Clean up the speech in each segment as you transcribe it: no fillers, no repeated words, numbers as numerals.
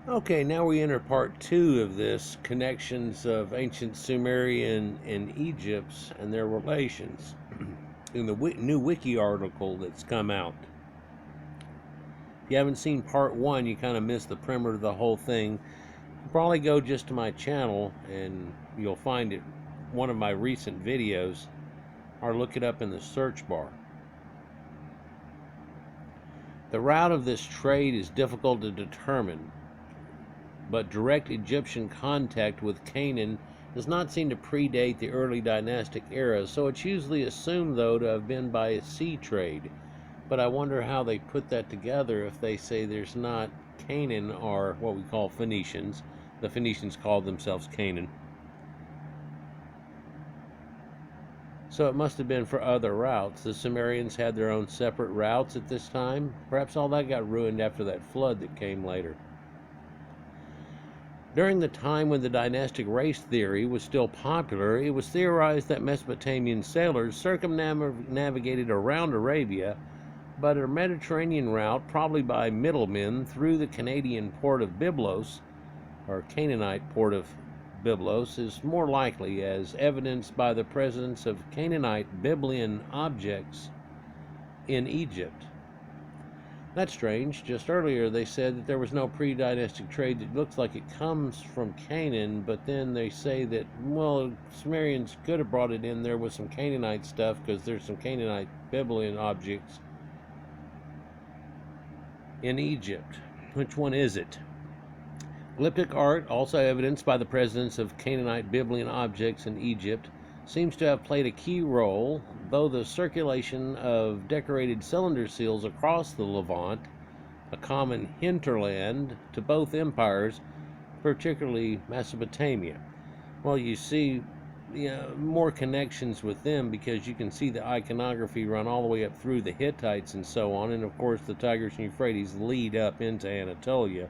Okay, now we enter part two of this, connections of ancient Sumerian and Egypt and their relations. In the new wiki article that's come out. If you haven't seen part one, you kind of missed the primer of the whole thing. Probably go just to my channel and you'll find it, one of my recent videos, or look it up in the search bar. The route of this trade is difficult to determine, but direct Egyptian contact with Canaan does not seem to predate the early dynastic era, so it's usually assumed, though, to have been by a sea trade. But I wonder how they put that together if they say there's not Canaan, or what we call Phoenicians. The Phoenicians called themselves Canaan. So it must have been for other routes. The Sumerians had their own separate routes at this time. Perhaps all that got ruined after that flood that came later. During the time when the dynastic race theory was still popular, it was theorized that Mesopotamian sailors circumnavigated around Arabia, but a Mediterranean route, probably by middlemen through the Canadian port of Byblos, or Canaanite port of Byblos, is more likely, as evidenced by the presence of Canaanite Biblian objects in Egypt. That's strange. Just earlier they said that there was no pre-dynastic trade that looks like it comes from Canaan, but then they say that, well, Sumerians could have brought it in there with some Canaanite stuff because there's some Canaanite Biblian objects in Egypt. Which one is it? Glyptic art, also evidenced by the presence of Canaanite Biblian objects in Egypt, seems to have played a key role, though the circulation of decorated cylinder seals across the Levant, a common hinterland to both empires, particularly Mesopotamia. Well, you see more connections with them because you can see the iconography run all the way up through the Hittites and so on, and of course the Tigris and Euphrates lead up into Anatolia.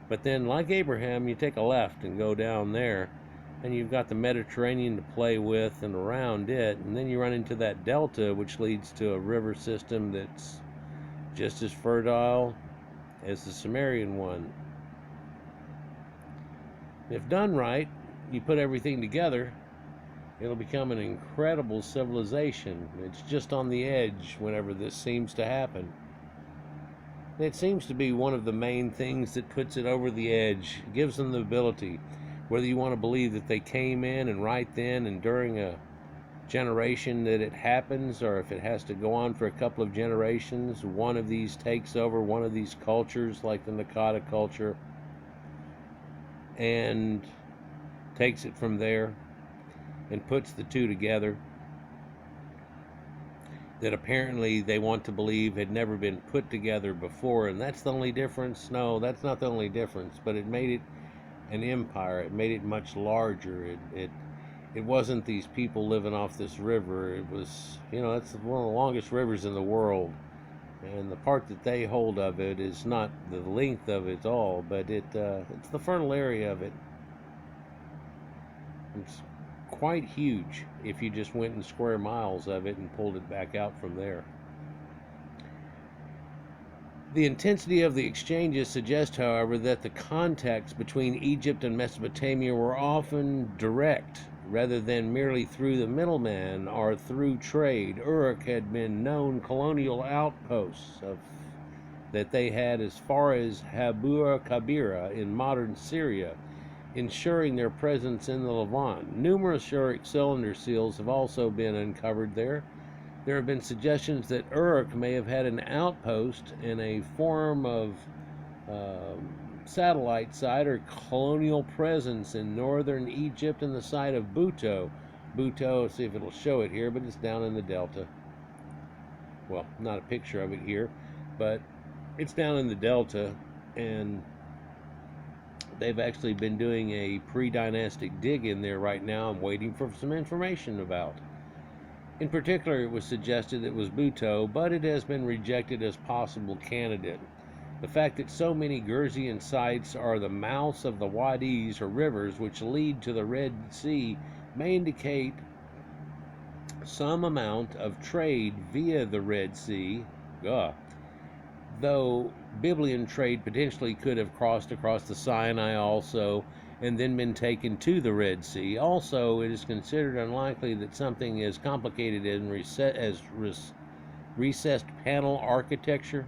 But then, like Abraham, you take a left and go down there, and you've got the Mediterranean to play with and around it, and then you run into that delta, which leads to a river system that's just as fertile as the Sumerian one. If done right, you put everything together, it'll become an incredible civilization. It's just on the edge whenever this seems to happen. It seems to be one of the main things that puts it over the edge, gives them the ability, whether you want to believe that they came in and right then and during a generation that it happens, or if it has to go on for a couple of generations, one of these takes over one of these cultures, like the Nakata culture, and takes it from there and puts the two together, that apparently they want to believe had never been put together before, and that's the only difference. No, that's not the only difference, but it made it an empire. It made it much larger. It wasn't these people living off this river. It was, it's one of the longest rivers in the world, and the part that they hold of it is not the length of it all, but it's the fertile area of it. It's quite huge if you just went in square miles of it and pulled it back out from there. The intensity of the exchanges suggests, however, that the contacts between Egypt and Mesopotamia were often direct, rather than merely through the middleman or through trade. Uruk had been known colonial outposts that they had as far as Habura Kabira in modern Syria, ensuring their presence in the Levant. Numerous Uruk cylinder seals have also been uncovered there. There have been suggestions that Uruk may have had an outpost in a form of satellite site or colonial presence in northern Egypt and the site of Buto. Buto, see if it'll show it here, but it's down in the delta. Well, not a picture of it here, but it's down in the delta, and they've actually been doing a pre-dynastic dig in there right now. I'm waiting for some information about. In particular, it was suggested it was Buto, but it has been rejected as possible candidate. The fact that so many Gurzian sites are the mouths of the wadis or rivers which lead to the Red Sea may indicate some amount of trade via the Red Sea, though Biblian trade potentially could have crossed across the Sinai also and then been taken to the Red Sea. Also, it is considered unlikely that something as complicated as recessed panel architecture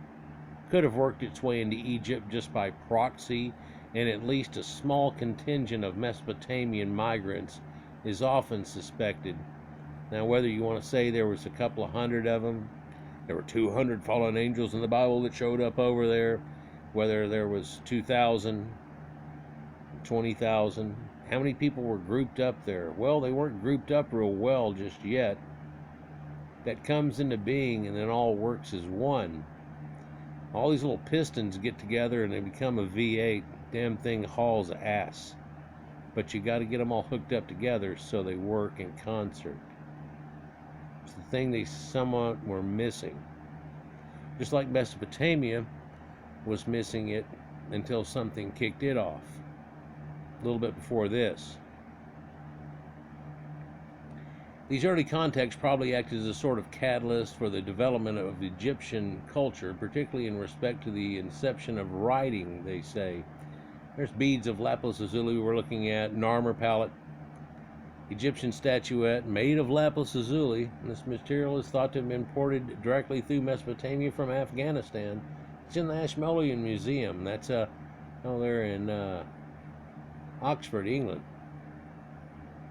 could have worked its way into Egypt just by proxy, and at least a small contingent of Mesopotamian migrants is often suspected. Now, whether you want to say there was a couple of hundred of them, there were 200 fallen angels in the Bible that showed up over there, whether there was 2,000, 20,000, how many people were grouped up there? Well, they weren't grouped up real well just yet. That comes into being and then all works as one. All these little pistons get together and they become a V8. Damn thing hauls ass. But you got to get them all hooked up together so they work in concert. It's the thing they somewhat were missing. Just like Mesopotamia was missing it until something kicked it off. A little bit before this. These early contexts probably acted as a sort of catalyst for the development of Egyptian culture, particularly in respect to the inception of writing, they say. There's beads of lapis lazuli we're looking at, an armor palette, Egyptian statuette made of lapis lazuli. This material is thought to have been imported directly through Mesopotamia from Afghanistan. It's in the Ashmolean Museum. That's they're in Oxford, England.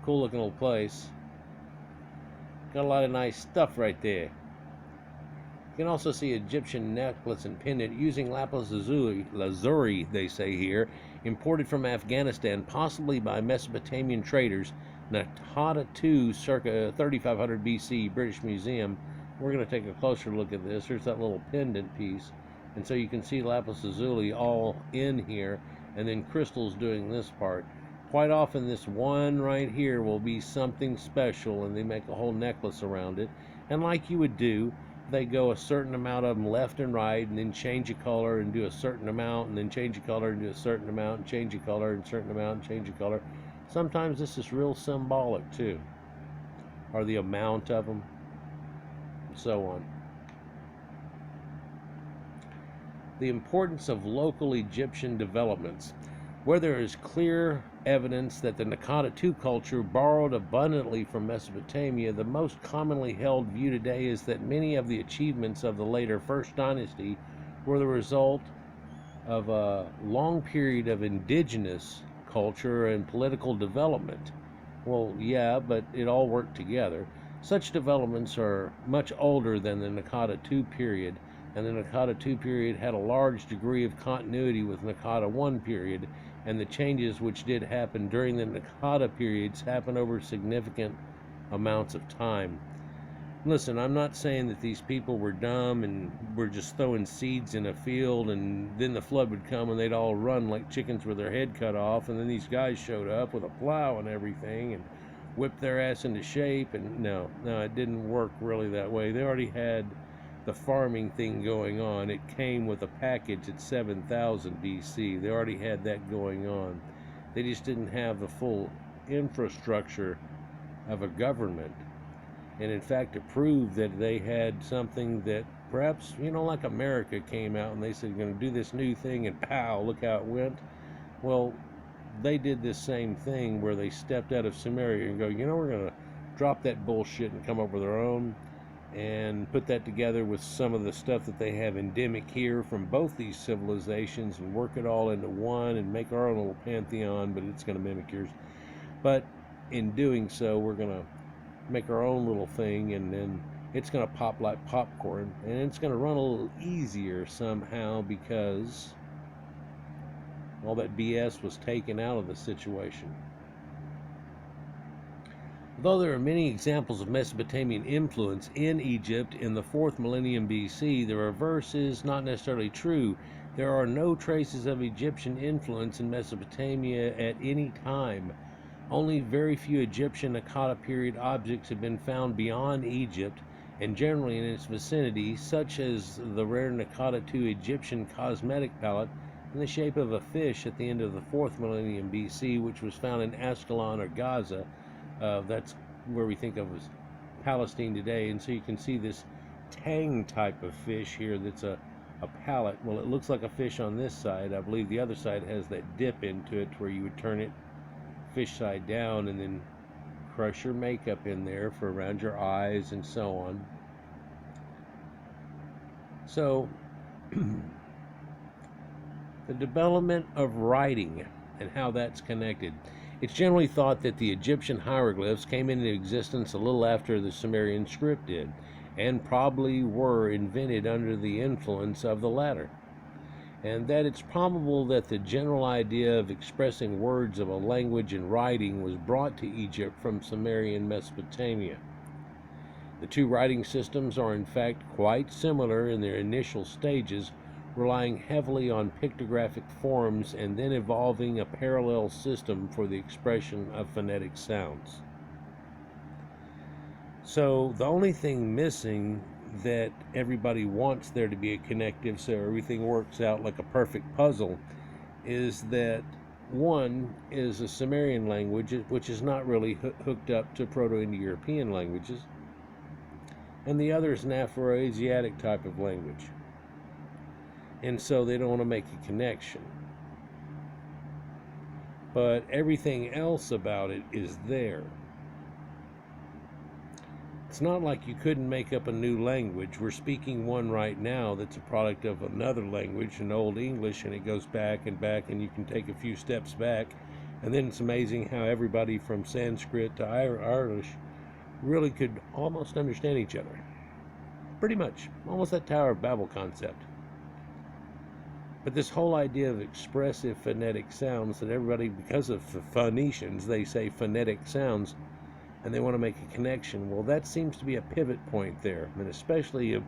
Cool looking little place. Got a lot of nice stuff right there. You can also see Egyptian necklace and pendant using lapis lazuli, they say here, imported from Afghanistan, possibly by Mesopotamian traders. Naqada II, circa 3500 BC, British Museum. We're going to take a closer look at this. There's that little pendant piece. And so you can see lapis lazuli all in here, and then crystals doing this part. Quite often this one right here will be something special, and they make a whole necklace around it. And like you would do, they go a certain amount of them left and right, and then change a color and do a certain amount, and then change a color and do a certain amount, and change a color and a certain amount, and change a color. Sometimes this is real symbolic too, or the amount of them, and so on. The importance of local Egyptian developments. Where there is clear evidence that the Naqada II culture borrowed abundantly from Mesopotamia, the most commonly held view today is that many of the achievements of the later First Dynasty were the result of a long period of indigenous culture and political development. Well, yeah, but it all worked together. Such developments are much older than the Naqada II period, and the Naqada II period had a large degree of continuity with Naqada I period, and the changes which did happen during the Naqada periods happened over significant amounts of time. Listen, I'm not saying that these people were dumb and were just throwing seeds in a field and then the flood would come and they'd all run like chickens with their head cut off, and then these guys showed up with a plow and everything and whipped their ass into shape. And no, it didn't work really that way. They already had the farming thing going on. It came with a package at 7000 BC. They already had that going on. They just didn't have the full infrastructure of a government. And in fact, it proved that they had something that perhaps, like America came out and they said, we're going to do this new thing, and pow, look how it went. Well, they did this same thing where they stepped out of Sumerian and go, we're going to drop that bullshit and come up with our own, and put that together with some of the stuff that they have endemic here from both these civilizations and work it all into one and make our own little pantheon, but it's going to mimic yours. But in doing so, we're going to make our own little thing, and then it's going to pop like popcorn, and it's going to run a little easier somehow because all that BS was taken out of the situation. Though there are many examples of Mesopotamian influence in Egypt in the 4th millennium BC, the reverse is not necessarily true. There are no traces of Egyptian influence in Mesopotamia at any time. Only very few Egyptian Naqada period objects have been found beyond Egypt and generally in its vicinity, such as the rare Naqada II Egyptian cosmetic palette in the shape of a fish at the end of the 4th millennium BC, which was found in Ascalon or Gaza. That's where we think of as Palestine today. And so you can see this tang type of fish here that's a a palette. Well, it looks like a fish on this side. I believe the other side has that dip into it where you would turn it fish side down and then crush your makeup in there for around your eyes and so on. So the development of writing and how that's connected. It's generally thought that the Egyptian hieroglyphs came into existence a little after the Sumerian script did, and probably were invented under the influence of the latter, and that it's probable that the general idea of expressing words of a language in writing was brought to Egypt from Sumerian Mesopotamia. The two writing systems are in fact quite similar in their initial stages, relying heavily on pictographic forms and then evolving a parallel system for the expression of phonetic sounds. So the only thing missing that everybody wants there to be a connective so everything works out like a perfect puzzle is that one is a Sumerian language, which is not really hooked up to Proto-Indo-European languages, and the other is an Afro-Asiatic type of language. And so they don't want to make a connection. But everything else about it is there. It's not like you couldn't make up a new language. We're speaking one right now that's a product of another language, an Old English, and it goes back, and you can take a few steps back. And then it's amazing how everybody from Sanskrit to Irish really could almost understand each other. Pretty much. Almost that Tower of Babel concept. But this whole idea of expressive phonetic sounds that everybody, because of the Phoenicians, they say phonetic sounds, and they want to make a connection. Well, that seems to be a pivot point there. And especially the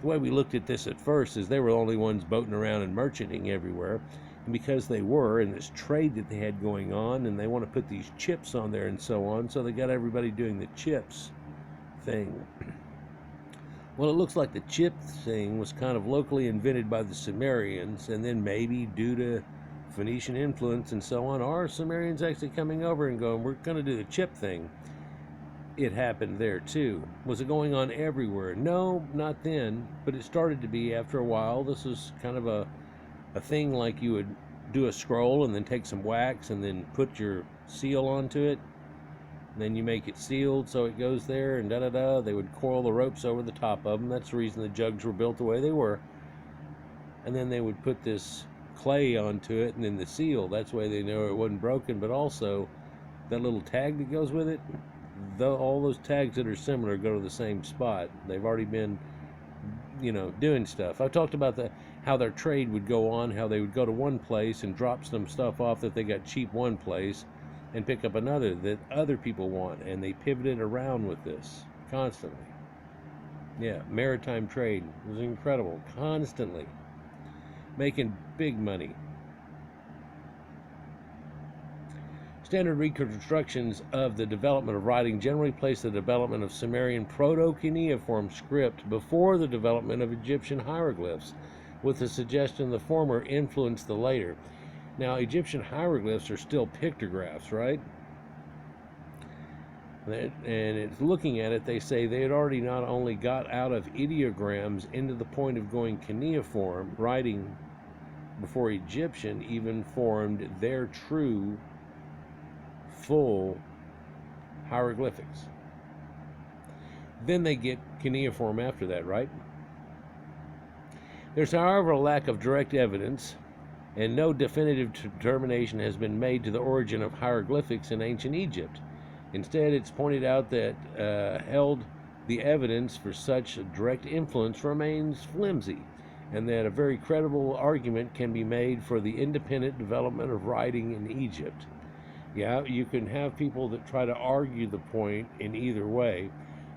way we looked at this at first is they were the only ones boating around and merchanting everywhere. And because they were, and this trade that they had going on, and they want to put these chips on there and so on, so they got everybody doing the chips thing. Well, it looks like the chip thing was kind of locally invented by the Sumerians, and then maybe due to Phoenician influence and so on, are Sumerians actually coming over and going, we're going to do the chip thing? It happened there too. Was it going on everywhere? No, not then, but it started to be after a while. This was kind of a thing like you would do a scroll and then take some wax and then put your seal onto it. Then you make it sealed so it goes there, and da-da-da. They would coil the ropes over the top of them. That's the reason the jugs were built the way they were. And then they would put this clay onto it and then the seal. That's why they know it wasn't broken, but also that little tag that goes with it, all those tags that are similar go to the same spot. They've already been, doing stuff. I've talked about how their trade would go on, how they would go to one place and drop some stuff off that they got cheap one place, and pick up another that other people want, and they pivoted around with this constantly. Yeah, maritime trade was incredible, constantly making big money. Standard reconstructions of the development of writing generally place the development of Sumerian proto-cuneiform script before the development of Egyptian hieroglyphs, with the suggestion the former influenced the later. Now, Egyptian hieroglyphs are still pictographs, right? And it's looking at it, they say they had already not only got out of ideograms into the point of going cuneiform, writing before Egyptian even formed their true, full hieroglyphics. Then they get cuneiform after that, right? There's, however, a lack of direct evidence, and no definitive determination has been made to the origin of hieroglyphics in ancient Egypt. Instead, it's pointed out that the evidence for such a direct influence remains flimsy, and that a very credible argument can be made for the independent development of writing in Egypt. Yeah, you can have people that try to argue the point in either way,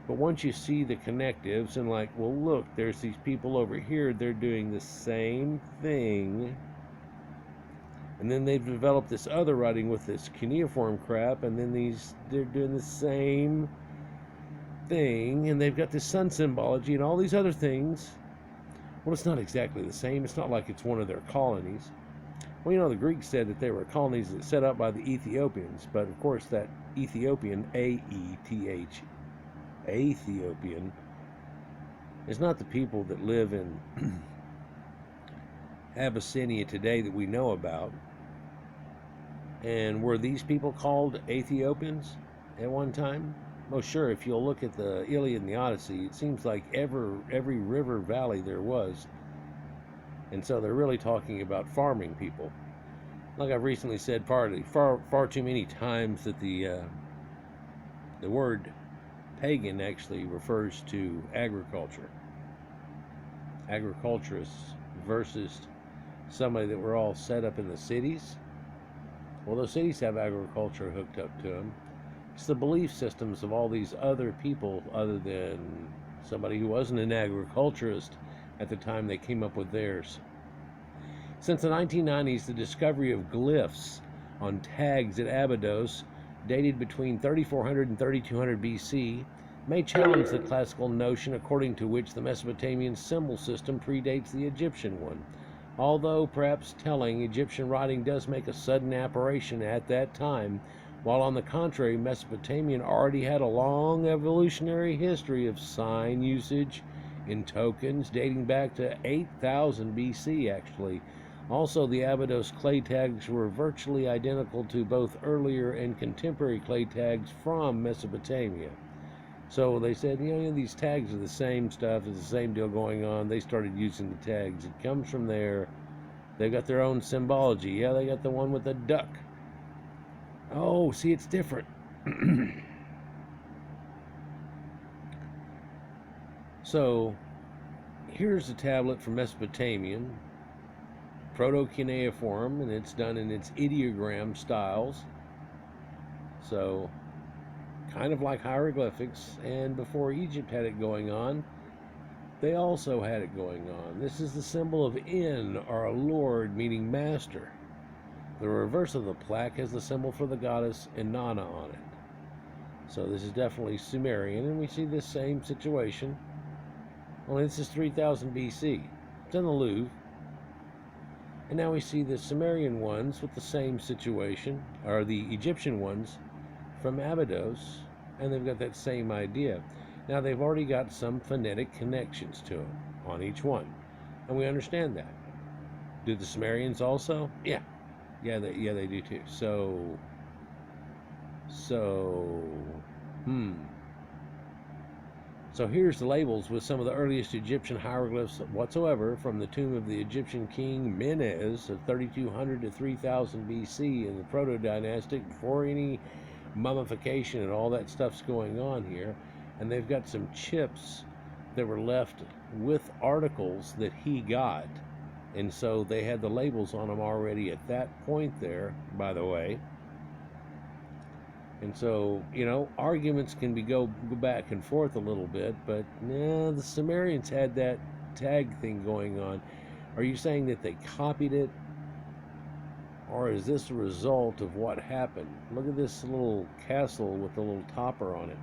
but once you see the connectives and like, well, look, there's these people over here, they're doing the same thing, and then they've developed this other writing with this cuneiform crap, and then they're doing the same thing, and they've got this sun symbology and all these other things. Well, it's not exactly the same. It's not like it's one of their colonies. Well, the Greeks said that they were colonies that set up by the Ethiopians, but of course that Ethiopian, A-E-T-H, Ethiopian, is not the people that live in Abyssinia today that we know about. And were these people called Ethiopians at one time? Well, sure, if you'll look at the Iliad and the Odyssey, it seems like every river valley there was. And so they're really talking about farming people. Like I've recently said far too many times that the word pagan actually refers to agriculture. Agriculturists versus somebody that were all set up in the cities. Well, those cities have agriculture hooked up to them. It's the belief systems of all these other people, other than somebody who wasn't an agriculturist at the time they came up with theirs. Since the 1990s, the discovery of glyphs on tags at Abydos, dated between 3400 and 3200 BC, may challenge the classical notion according to which the Mesopotamian symbol system predates the Egyptian one. Although perhaps telling, Egyptian writing does make a sudden apparition at that time, while on the contrary, Mesopotamian already had a long evolutionary history of sign usage in tokens dating back to 8000 BC, actually. Also, the Abydos clay tags were virtually identical to both earlier and contemporary clay tags from Mesopotamia. So they said, these tags are the same stuff, it's the same deal going on. They started using the tags. It comes from there. They've got their own symbology. Yeah, they got the one with the duck. Oh, see, it's different. So, here's a tablet from Mesopotamian, proto-cuneiform, and it's done in its ideogram styles. So, kind of like hieroglyphics, and before Egypt had it going on, they also had it going on. This is the symbol of En, or a lord, meaning master. The reverse of the plaque has the symbol for the goddess Inanna on it. So this is definitely Sumerian, and we see this same situation. Only this is 3000 BC. It's in the Louvre. And now we see the Sumerian ones with the same situation, or the Egyptian ones from Abydos, and they've got that same idea. Now they've already got some phonetic connections to them on each one, and we understand that. Do the Sumerians also? Yeah, they do too. So, So here's the labels with some of the earliest Egyptian hieroglyphs whatsoever from the tomb of the Egyptian king Menes of 3200 to 3000 BC in the proto-dynastic, before any mummification and all that stuff's going on here. And they've got some chips that were left with articles that he got. And so they had the labels on them already at that point there, by the way. And so, arguments can go back and forth a little bit, but the Sumerians had that tag thing going on. Are you saying that they copied it? Or is this a result of what happened? Look at this little castle with the little topper on it.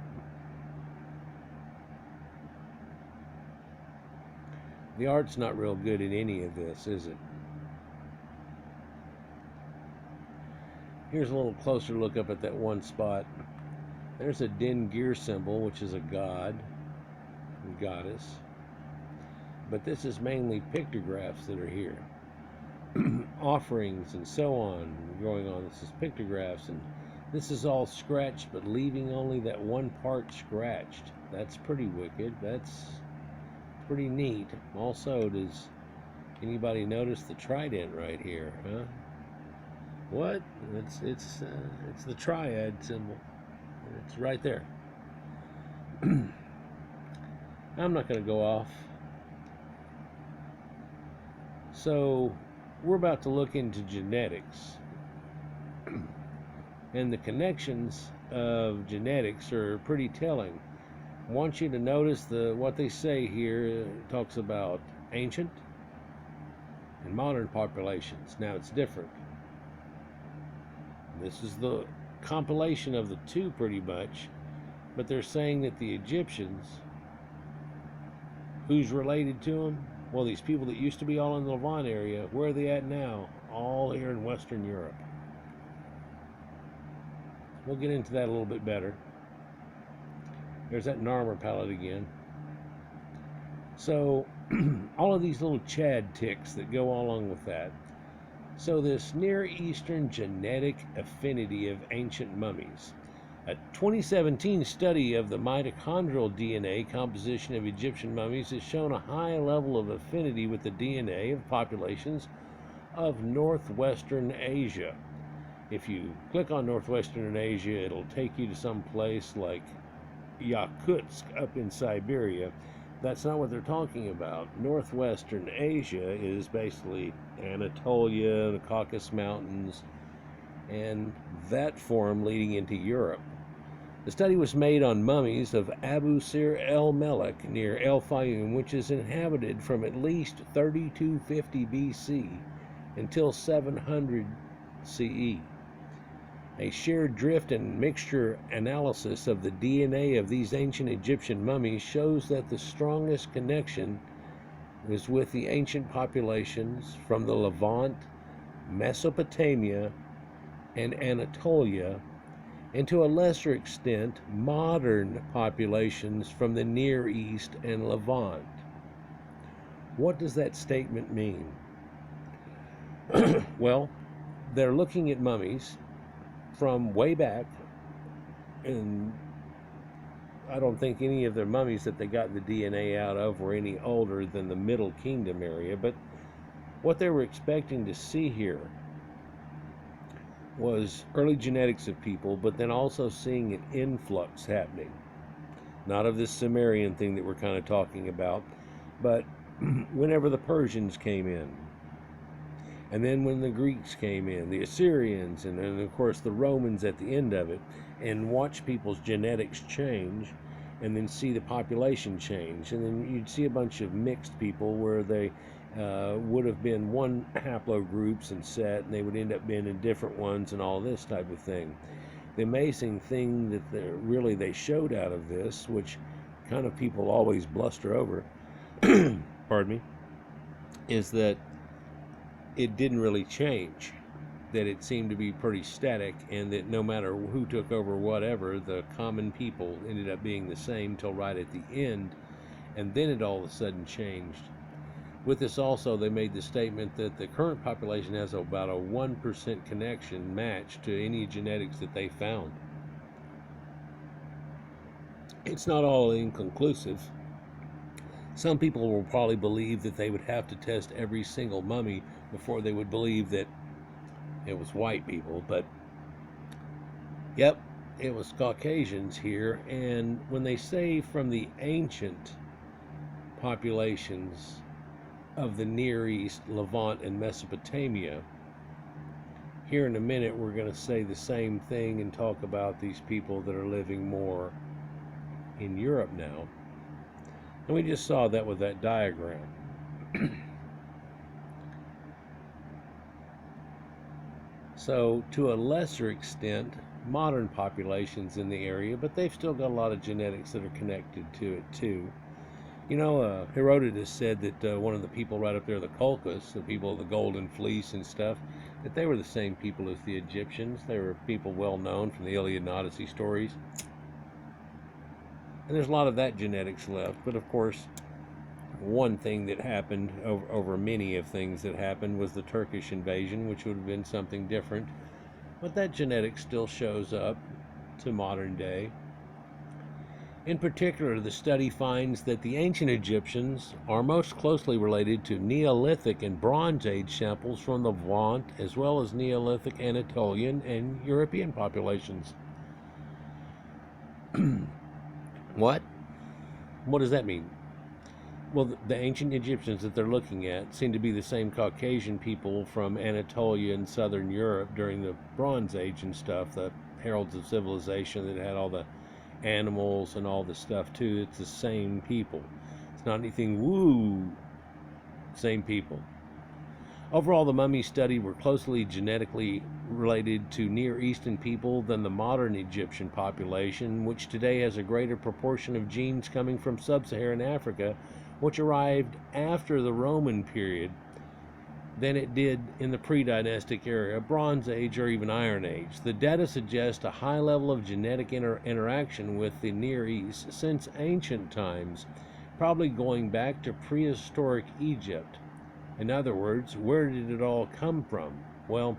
The art's not real good in any of this, is it? Here's a little closer look up at that one spot. There's a Din gear symbol, which is a god, goddess. But this is mainly pictographs that are here. Offerings and so on going on. This is pictographs, and this is all scratched, but leaving only that one part scratched. That's pretty wicked. That's pretty neat. Also, does anybody notice the trident right here, huh? What? It's the triad symbol. It's right there. I'm not going to go off. So we're about to look into genetics, and the connections of genetics are pretty telling. I want you to notice what they say here. It talks about ancient and modern populations. Now it's different. This is the compilation of the two pretty much, but they're saying that the Egyptians, who's related to them? Well, these people that used to be all in the Levant area, where are they at now? All here in Western Europe. We'll get into that a little bit better. There's that Narmer palette again. So all of these little Chad ticks that go along with that. So this Near Eastern genetic affinity of ancient mummies. A 2017 study of the mitochondrial DNA composition of Egyptian mummies has shown a high level of affinity with the DNA of populations of northwestern Asia. If you click on northwestern Asia, it'll take you to some place like Yakutsk up in Siberia. That's not what they're talking about. Northwestern Asia is basically Anatolia, the Caucasus Mountains, and that form leading into Europe. The study was made on mummies of Abu Sir el Melek near El Fayum, which is inhabited from at least 3250 BC until 700 CE. A shared drift and mixture analysis of the DNA of these ancient Egyptian mummies shows that the strongest connection was with the ancient populations from the Levant, Mesopotamia, and Anatolia, and to a lesser extent, modern populations from the Near East and Levant. What does that statement mean? Well, they're looking at mummies from way back, and I don't think any of their mummies that they got the DNA out of were any older than the Middle Kingdom area, but what they were expecting to see here was early genetics of people, but then also seeing an influx happening. Not of this Sumerian thing that we're kind of talking about, but whenever the Persians came in, and then when the Greeks came in, the Assyrians, and then of course the Romans at the end of it, and watch people's genetics change, and then see the population change, and then you'd see a bunch of mixed people where they would have been one haplogroups and set, and they would end up being in different ones and all this type of thing. The amazing thing that they showed out of this, which kind of people always bluster over, pardon me, is that it didn't really change, that it seemed to be pretty static, and that no matter who took over whatever, the common people ended up being the same till right at the end, and then it all of a sudden changed. With this also, they made the statement that the current population has about a 1% connection match to any genetics that they found. It's not all inconclusive. Some people will probably believe that they would have to test every single mummy before they would believe that it was white people, but yep, it was Caucasians here. And when they say from the ancient populations of the Near East, Levant, and Mesopotamia, here in a minute we're going to say the same thing and talk about these people that are living more in Europe now. And we just saw that with that diagram. So to a lesser extent, modern populations in the area, but they've still got a lot of genetics that are connected to it too. You know, Herodotus said that one of the people right up there, the Colchis, the people of the Golden Fleece and stuff, that they were the same people as the Egyptians. They were people well known from the Iliad and Odyssey stories. And there's a lot of that genetics left. But of course, one thing that happened over many of things that happened was the Turkish invasion, which would have been something different. But that genetic still shows up to modern day. In particular, the study finds that the ancient Egyptians are most closely related to Neolithic and Bronze Age samples from the Levant, as well as Neolithic Anatolian and European populations. What? What does that mean? Well, the ancient Egyptians that they're looking at seem to be the same Caucasian people from Anatolia and southern Europe during the Bronze Age and stuff, the heralds of civilization that had all the animals and all the stuff too. It's the same people. It's not anything woo. Same people. Overall, the mummy study were closely genetically related to Near Eastern people than the modern Egyptian population, which today has a greater proportion of genes coming from sub-Saharan Africa, which arrived after the Roman period, than it did in the pre-dynastic era, Bronze Age, or even Iron Age. The data suggest a high level of genetic interaction with the Near East since ancient times, probably going back to prehistoric Egypt. In other words, where did it all come from? Well,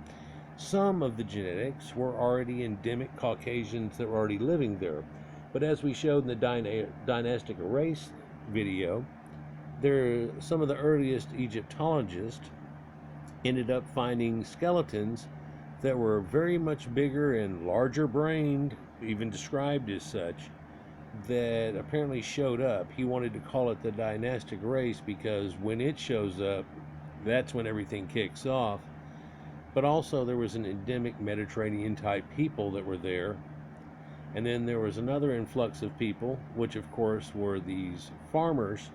some of the genetics were already endemic Caucasians that were already living there. But as we showed in the dynastic race video, some of the earliest Egyptologists ended up finding skeletons that were very much bigger and larger brained, even described as such, that apparently showed up. He wanted to call it the dynastic race because when it shows up, that's when everything kicks off. But also there was an endemic Mediterranean type people that were there. And then there was another influx of people, which of course were these farmers.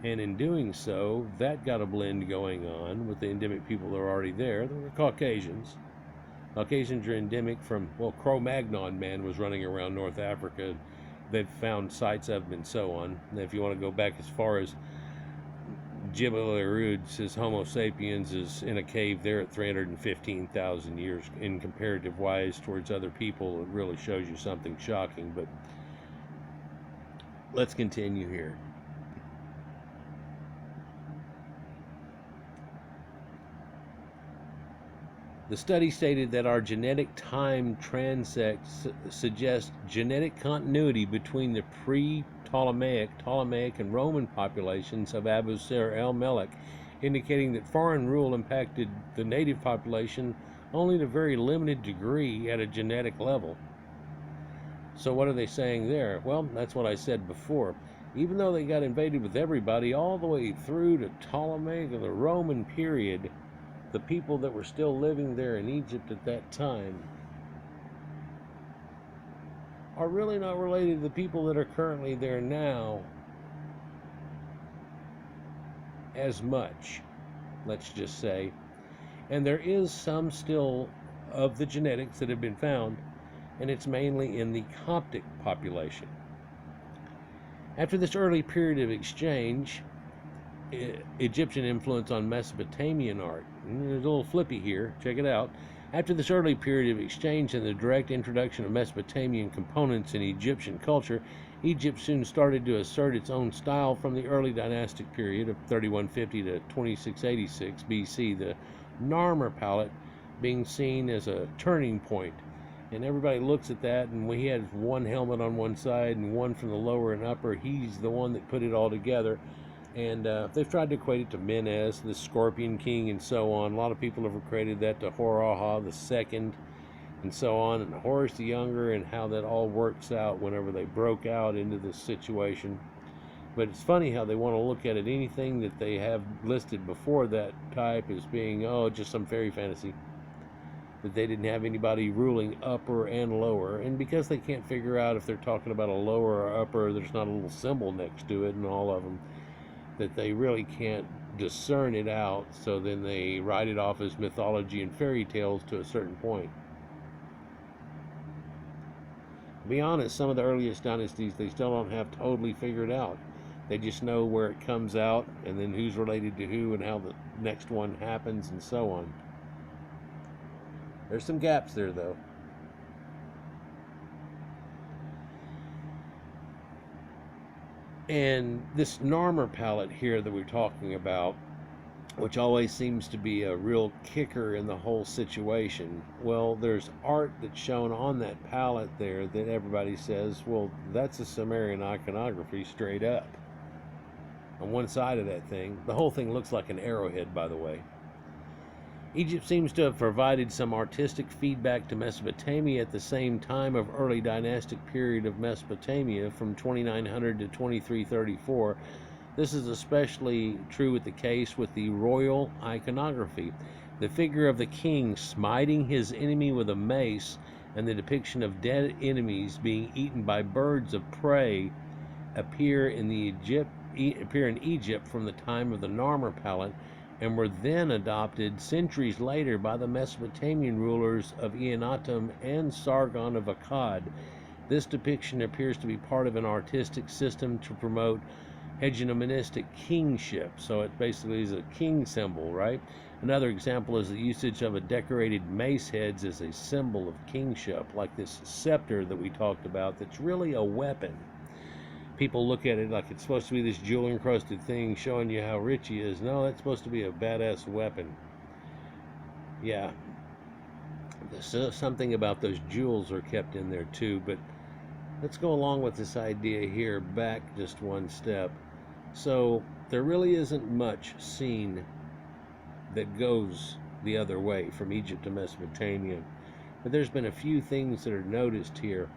And in doing so, that got a blend going on with the endemic people that were already there. They were Caucasians. Caucasians are endemic from, well, Cro-Magnon man was running around North Africa. They've found sites of them and so on. And if you want to go back as far as Jebel el-Irud says Homo sapiens is in a cave there at 315,000 years. In comparative wise towards other people, it really shows you something shocking. But let's continue here. The study stated that our genetic time transects suggests genetic continuity between the pre-Ptolemaic, Ptolemaic, and Roman populations of Abu Sir el-Melek, indicating that foreign rule impacted the native population only to a very limited degree at a genetic level. So what are they saying there? Well, that's what I said before. Even though they got invaded with everybody all the way through to Ptolemaic or the Roman period, the people that were still living there in Egypt at that time are really not related to the people that are currently there now as much, let's just say. And there is some still of the genetics that have been found, and it's mainly in the Coptic population. After this early period of exchange, Egyptian influence on Mesopotamian art. There's a little flippy here, check it out. After this early period of exchange and the direct introduction of Mesopotamian components in Egyptian culture, Egypt soon started to assert its own style from the early dynastic period of 3150 to 2686 BC, the Narmer palette being seen as a turning point. And everybody looks at that, and when he has one helmet on one side and one from the lower and upper, he's the one that put it all together. And they've tried to equate it to Menes, the Scorpion King, and so on. A lot of people have equated that to Horaha the Second, and so on, and Horus the Younger, and how that all works out whenever they broke out into this situation. But it's funny how they want to look at it. Anything that they have listed before that type as being, oh, just some fairy fantasy. That they didn't have anybody ruling upper and lower. And because they can't figure out if they're talking about a lower or upper, there's not a little symbol next to it, and all of them, that they really can't discern it out, so then they write it off as mythology and fairy tales to a certain point. To be honest, some of the earliest dynasties they still don't have totally figured out. They just know where it comes out and then who's related to who and how the next one happens and so on. There's some gaps there though. And this Narmer palette here that we're talking about, which always seems to be a real kicker in the whole situation, well, there's art that's shown on that palette there that everybody says, well, that's a Sumerian iconography straight up. On one side of that thing, the whole thing looks like an arrowhead, by the way. Egypt seems to have provided some artistic feedback to Mesopotamia at the same time of early dynastic period of Mesopotamia from 2900 to 2334. This is especially true with the case with the royal iconography. The figure of the king smiting his enemy with a mace and the depiction of dead enemies being eaten by birds of prey appear in Egypt from the time of the Narmer palette, and were then adopted centuries later by the Mesopotamian rulers of Eannatum and Sargon of Akkad. This depiction appears to be part of an artistic system to promote hegemonistic kingship, so it basically is a king symbol, right? Another example is the usage of a decorated mace heads as a symbol of kingship, like this scepter that we talked about that's really a weapon. people look at it like it's supposed to be this jewel encrusted thing showing you how rich he is. No, that's supposed to be a badass weapon. Yeah, there's something about those jewels are kept in there too. But let's go along with this idea here, back just one step. So there really isn't much seen that goes the other way from Egypt to Mesopotamia, but there's been a few things that are noticed here.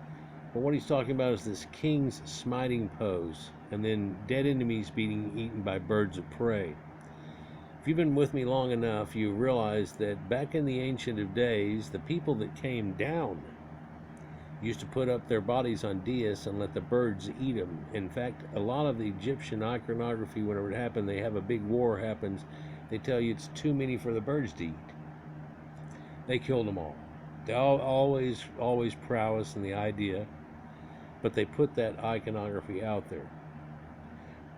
But what he's talking about is this king's smiting pose, and then dead enemies being eaten by birds of prey. If you've been with me long enough, you realize that back in the ancient of days, the people that came down used to put up their bodies on dais and let the birds eat them. In fact, a lot of the Egyptian iconography, whenever it happened, they have a big war happens, they tell you it's too many for the birds to eat. They killed them all. They always prowess in the idea, but they put that iconography out there.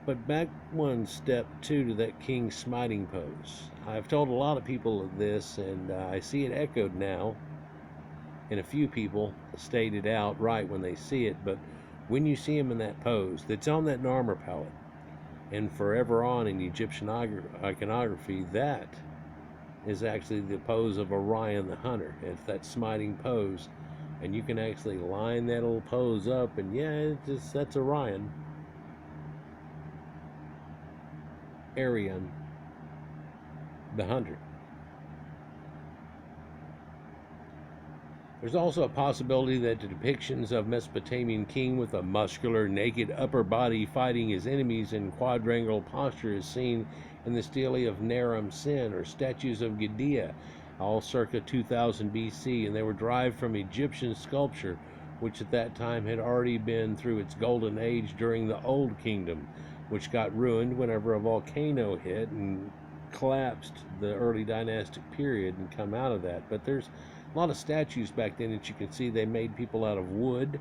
But back one step two to that king smiting pose. I've told a lot of people of this, and I see it echoed now, and a few people state it out right when they see it. But when you see him in that pose, that's on that armor palette, and forever on in Egyptian iconography, that is actually the pose of Orion the hunter. It's that smiting pose, and you can actually line that little pose up, and yeah, that's Orion. Arion the hunter. There's also a possibility that the depictions of Mesopotamian king with a muscular, naked upper body fighting his enemies in quadrangular posture is seen in the stele of Naram Sin, or statues of Gudea, all circa 2000 BC, and they were derived from Egyptian sculpture, which at that time had already been through its golden age during the Old Kingdom, which got ruined whenever a volcano hit and collapsed the early dynastic period and come out of that. But there's a lot of statues back then that you can see they made people out of wood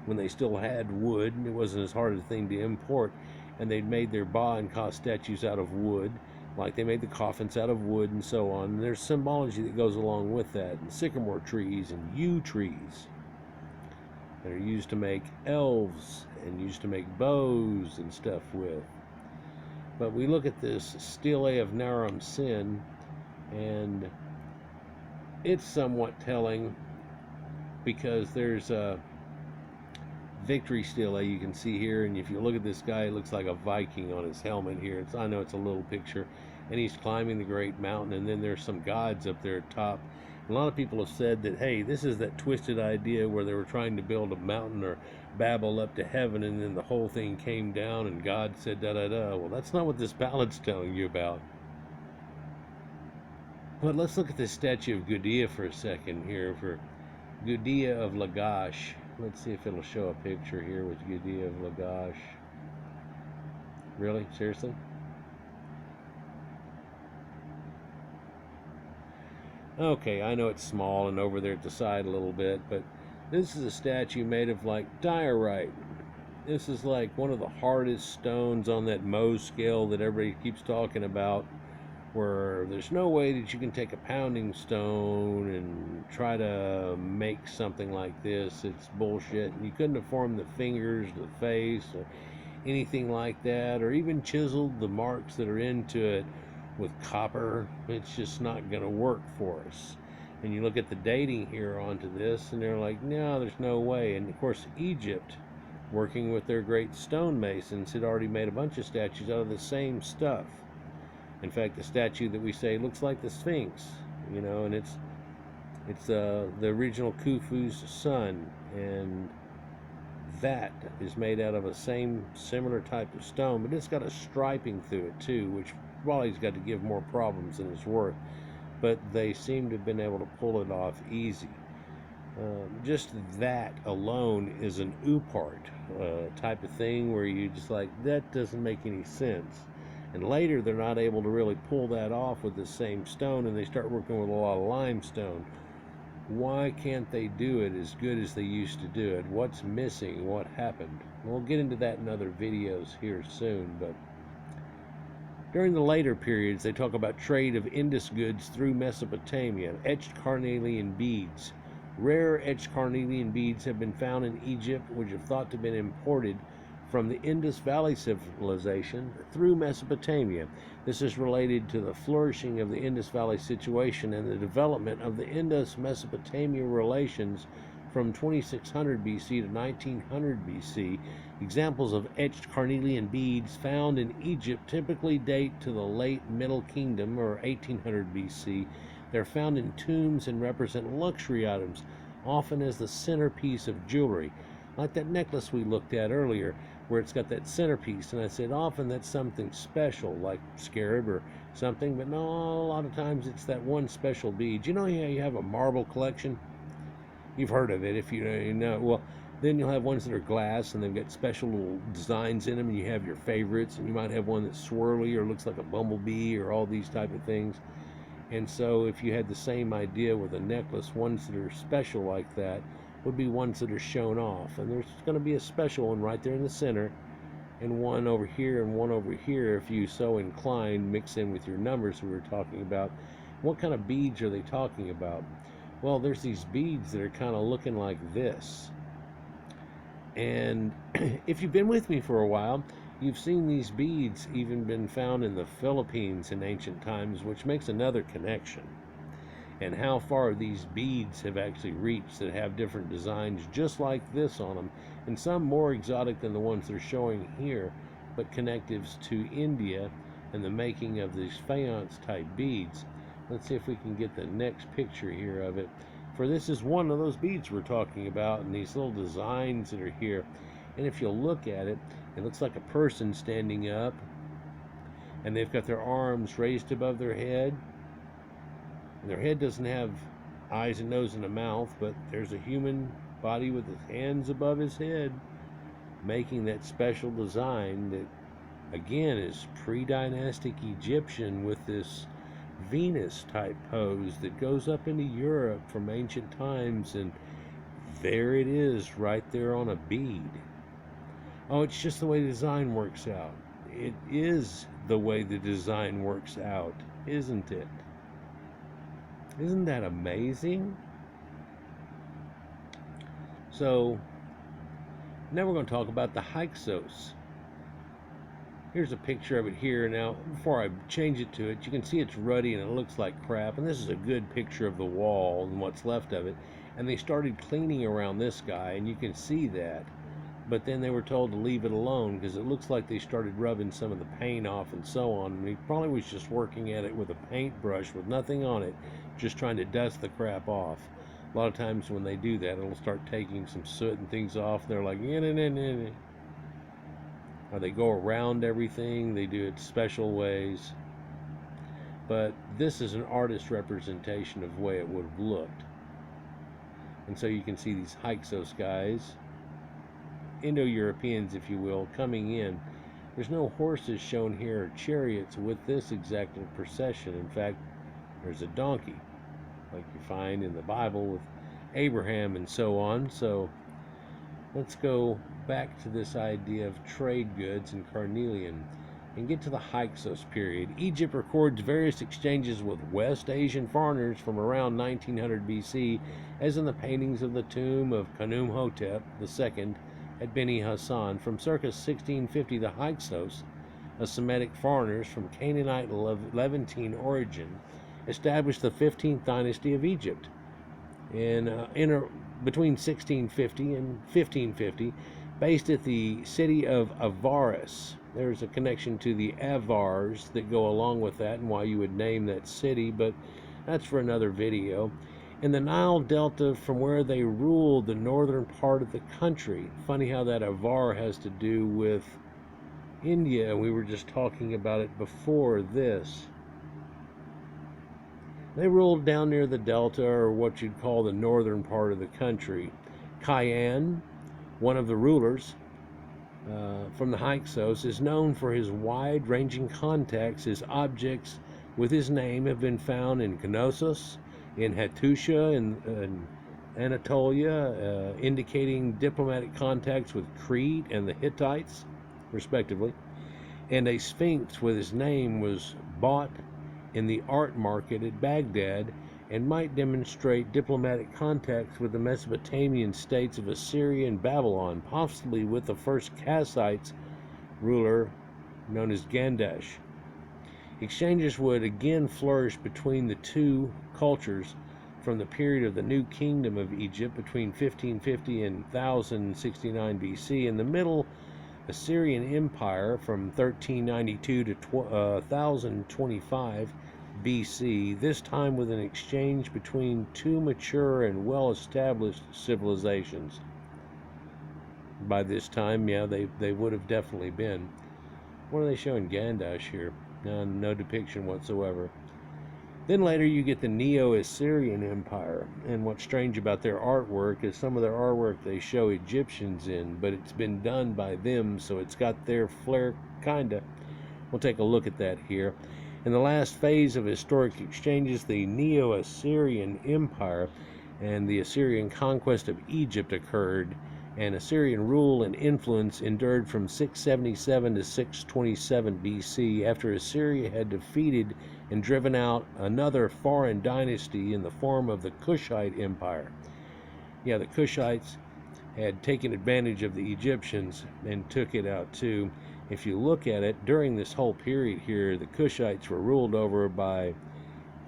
when they still had wood. It wasn't as hard a thing to import, and they'd made their Ba and Ka statues out of wood, like they made the coffins out of wood and so on. And there's symbology that goes along with that, and sycamore trees and yew trees that are used to make elves and used to make bows and stuff with. But we look at this stele of Naram Sin, and it's somewhat telling because there's a victory stele you can see here, and if you look at this guy, it looks like a Viking on his helmet here. I know it's a little picture, and he's climbing the great mountain, and then there's some gods up there at top. A lot of people have said that, hey, this is that twisted idea where they were trying to build a mountain or Babel up to heaven, and then the whole thing came down and God said da-da-da. Well, that's not what this ballad's telling you about. But let's look at this statue of Gudea for a second here, for Gudea of Lagash. Let's see if it'll show a picture here with Gudea of Lagash. Really? Seriously? Okay, I know it's small and over there at the side a little bit, but this is a statue made of like diorite. This is like one of the hardest stones on that Mohs scale that everybody keeps talking about, where there's no way that you can take a pounding stone and try to make something like this. It's bullshit. You couldn't have formed the fingers, the face, or anything like that, or even chiseled the marks that are into it with copper. It's just not going to work for us. And you look at the dating here onto this, and they're like, no, there's no way. And of course, Egypt, working with their great stonemasons, had already made a bunch of statues out of the same stuff. In fact, the statue that we say looks like the Sphinx, you know, and it's the original Khufu's son, and that is made out of a similar type of stone, but it's got a striping through it too, which probably has got to give more problems than it's worth. But they seem to have been able to pull it off easy. Just that alone is an oopart type of thing where you just like, that doesn't make any sense. And later they're not able to really pull that off with the same stone, and they start working with a lot of limestone. Why can't they do it as good as they used to do it? What's missing? What happened? We'll get into that in other videos here soon, but during the later periods, they talk about trade of Indus goods through Mesopotamia, etched carnelian beads. Rare etched carnelian beads have been found in Egypt, which are thought to have been imported from the Indus Valley civilization through Mesopotamia. This is related to the flourishing of the Indus Valley situation and the development of the Indus-Mesopotamia relations from 2600 BC to 1900 BC. Examples of etched carnelian beads found in Egypt typically date to the late Middle Kingdom or 1800 BC. They're found in tombs and represent luxury items, often as the centerpiece of jewelry. Like that necklace we looked at earlier, where it's got that centerpiece, and I said often that's something special, like scarab or something, but no, a lot of times it's that one special bead. You know, yeah, you have a marble collection. You've heard of it if you know. Well, then you'll have ones that are glass and they've got special little designs in them, and you have your favorites, and you might have one that's swirly or looks like a bumblebee or all these type of things. And so if you had the same idea with a necklace, ones that are special like that would be ones that are shown off, and there's going to be a special one right there in the center, and one over here and one over here if you so inclined, mix in with your numbers we were talking about. What kind of beads are they talking about? Well, there's these beads that are kind of looking like this, and if you've been with me for a while, you've seen these beads even been found in the Philippines in ancient times, which makes another connection. And how far these beads have actually reached that have different designs just like this on them, and some more exotic than the ones they're showing here, but connectives to India and the making of these faience type beads. Let's see if we can get the next picture here of it. For this is one of those beads we're talking about, and these little designs that are here. And if you'll look at it, it looks like a person standing up, and they've got their arms raised above their head. And their head doesn't have eyes and nose and a mouth, but there's a human body with his hands above his head, making that special design that, again, is pre-dynastic Egyptian with this Venus type pose that goes up into Europe from ancient times, and there it is right there on a bead. Oh, it's just the way the design works out. It is the way the design works out, isn't it? Isn't that amazing? So, now we're going to talk about the Hyksos. Here's a picture of it here. Now, before I change it to it, you can see it's ruddy and it looks like crap. And this is a good picture of the wall and what's left of it. And they started cleaning around this guy, and you can see that. But then they were told to leave it alone because it looks like they started rubbing some of the paint off and so on. And he probably was just working at it with a paintbrush with nothing on it, just trying to dust the crap off. A lot of times when they do that, it'll start taking some soot and things off. They're like, or they go around everything. They do it special ways. But this is an artist's representation of the way it would have looked. And so you can see these Hyksos guys, Indo-Europeans, if you will, coming in. There's no horses shown here or chariots with this exact procession. In fact, there's a donkey, like you find in the Bible with Abraham and so on. So let's go back to this idea of trade goods and carnelian and get to the Hyksos period. Egypt records various exchanges with West Asian foreigners from around 1900 BC, as in the paintings of the tomb of Khnum-hotep II at Beni Hassan. From circa 1650, the Hyksos, a Semitic foreigners from Canaanite Levantine origin, established the 15th dynasty of Egypt. Between 1650 and 1550, based at the city of Avaris. There's a connection to the Avars that go along with that and why you would name that city, but that's for another video. In the Nile Delta, from where they ruled the northern part of the country. Funny how that Avar has to do with India. We were just talking about it before this. They ruled down near the Delta, or what you'd call the northern part of the country. Cayenne, one of the rulers from the Hyksos, is known for his wide-ranging contacts. His objects with his name have been found in Knossos, in Hattusha, in Anatolia, indicating diplomatic contacts with Crete and the Hittites, respectively. And a sphinx with his name was bought in the art market at Baghdad, and might demonstrate diplomatic contacts with the Mesopotamian states of Assyria and Babylon, possibly with the first Kassite ruler known as Gandash. Exchanges would again flourish between the two cultures from the period of the New Kingdom of Egypt between 1550 and 1069 BC. In the Middle Assyrian Empire from 1392 to 1025 BC, this time with an exchange between two mature and well-established civilizations. By this time, yeah, they would have definitely been. What are they showing Gandash here? No depiction whatsoever. Then later you get the Neo-Assyrian Empire, and what's strange about their artwork is some of their artwork they show Egyptians in, but it's been done by them, so it's got their flair, kinda. We'll take a look at that here. In the last phase of historic exchanges, the Neo-Assyrian Empire and the Assyrian conquest of Egypt occurred, and Assyrian rule and influence endured from 677 to 627 BC after Assyria had defeated and driven out another foreign dynasty in the form of the Kushite Empire. Yeah, the Kushites had taken advantage of the Egyptians and took it out too. If you look at it, during this whole period here, the Kushites were ruled over by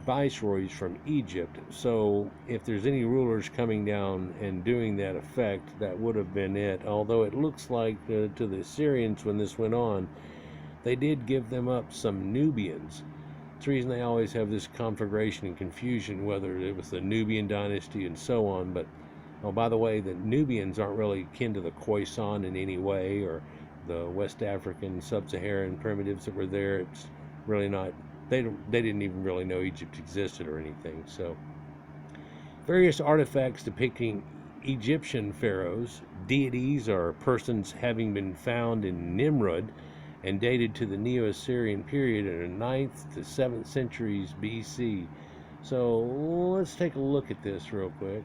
viceroys from Egypt. So if there's any rulers coming down and doing that effect, that would have been it. Although it looks like to the Assyrians when this went on, they did give them up some Nubians. It's the reason they always have this conflagration and confusion, whether it was the Nubian dynasty and so on. But oh, by the way, the Nubians aren't really kin to the Khoisan in any way, or the West African sub-Saharan primitives that were there. It's really not. They didn't even really know Egypt existed or anything. So various artifacts depicting Egyptian pharaohs, deities, or persons having been found in Nimrud and dated to the Neo-Assyrian period in the 9th to 7th centuries BC. So let's take a look at this real quick.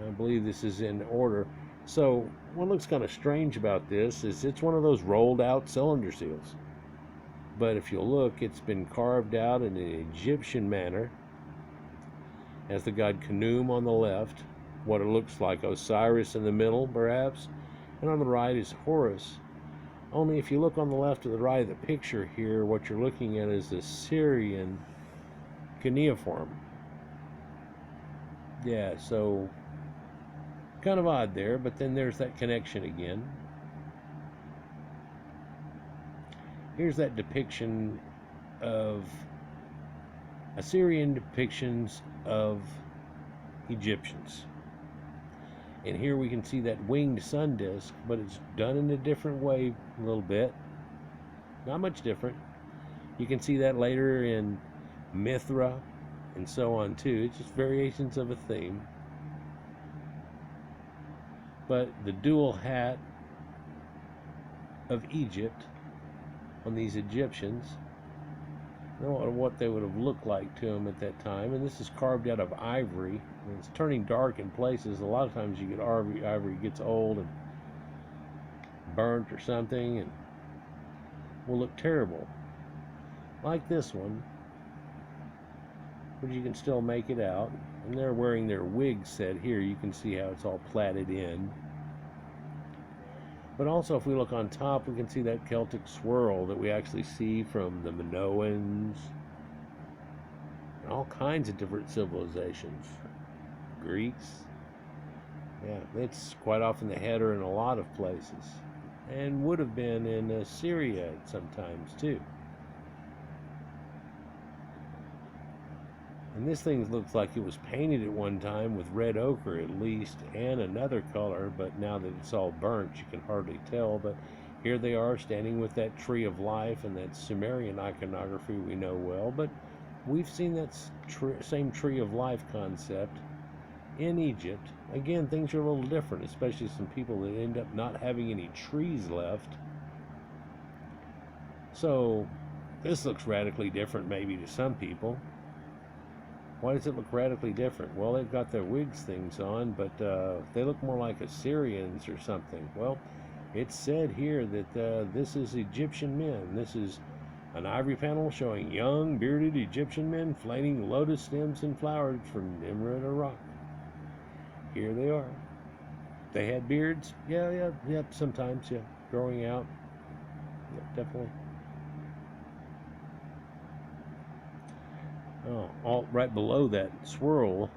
I believe this is in order. So what looks kind of strange about this is it's one of those rolled out cylinder seals. But if you look, it's been carved out in an Egyptian manner, as the god Khnum on the left, what it looks like Osiris in the middle, perhaps, and on the right is Horus. Only if you look on the left or the right of the picture here, what you're looking at is the Syrian cuneiform. Yeah, so kind of odd there, but then there's that connection again. Here's that depiction of Assyrian depictions of Egyptians. And here we can see that winged sun disk, but it's done in a different way a little bit. Not much different. You can see that later in Mithra and so on too. It's just variations of a theme. But the dual hat of Egypt on these Egyptians, I don't know what they would have looked like to them at that time. And this is carved out of ivory, and it's turning dark in places. A lot of times you get ivory gets old and burnt or something and will look terrible, like this one, but you can still make it out. And they're wearing their wig set here. You can see how it's all plaited in. But also, if we look on top, we can see that Celtic swirl that we actually see from the Minoans and all kinds of different civilizations. Greeks. Yeah, it's quite often the header in a lot of places, and would have been in Syria sometimes too. And this thing looks like it was painted at one time with red ochre at least, and another color, but now that it's all burnt, you can hardly tell. But here they are standing with that tree of life and that Sumerian iconography we know well. But we've seen that same tree of life concept in Egypt. Again, things are a little different, especially some people that end up not having any trees left. So this looks radically different maybe to some people. Why does it look radically different? Well, they've got their wigs things on, but they look more like Assyrians or something. Well, it's said here that this is Egyptian men. This is An ivory panel showing young, bearded Egyptian men flaning lotus stems and flowers from Nimrud or rock. Here they are. They had beards? Yeah, sometimes, yeah. Growing out. Yeah, definitely. Oh, all right below that swirl,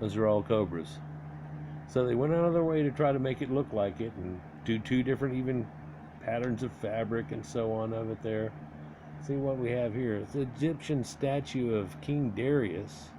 those are all cobras. So they went out of their way to try to make it look like it and do two different even patterns of fabric and so on of it there. See what we have here. It's an Egyptian statue of King Darius.